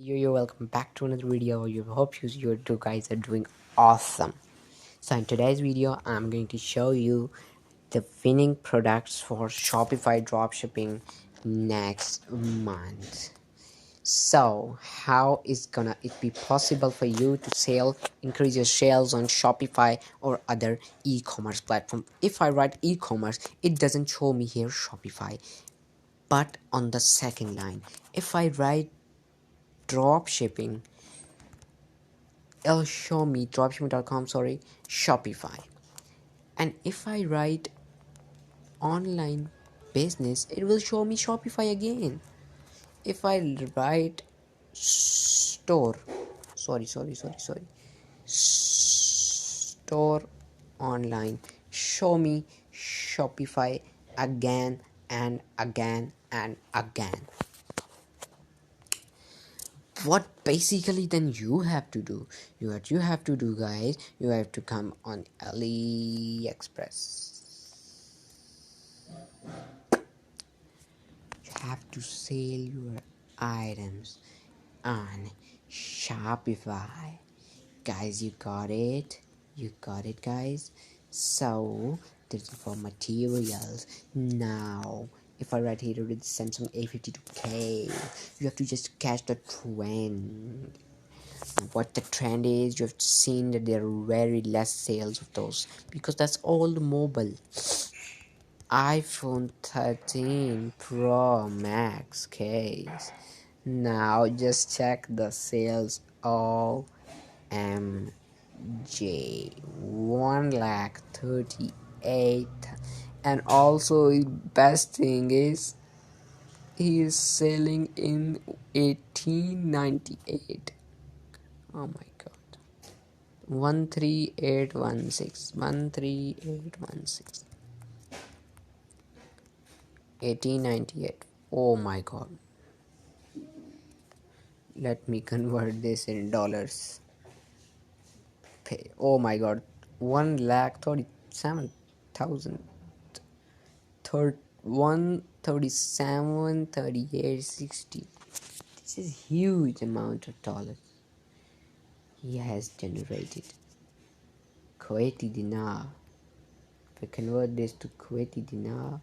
Yo, welcome back to another video. You hope you two guys are doing awesome. So in today's video, I'm going to show you the winning products for Shopify dropshipping next month. So how is gonna it be possible for you to increase your sales on Shopify or other e-commerce platform? If I write e-commerce, it doesn't show me here Shopify, but on the second line, if I write drop shipping, it'll show me dropshipping.com, Shopify. And if I write online business, it will show me Shopify again. If I write store, store online, show me Shopify again and again and again. What basically then you have to do, guys, you have to come on AliExpress. You have to sell your items on Shopify. Guys, you got it, guys. So this is for materials. Now if I write here with Samsung A52K, you have to just catch the trend. What the trend is, you have seen that there are very less sales of those because that's all the mobile. iPhone 13 Pro Max case. Now just check the sales. OMG, 1,38,000. And also best thing is he is selling in 1898. Oh my god. 13816, 1898. Oh my god. Let me convert this in dollars. Oh my god. 1,37,000. 137, 38, 60. This is huge amount of dollars he has generated. Kuwaiti dinar. If I convert this to Kuwaiti dinar,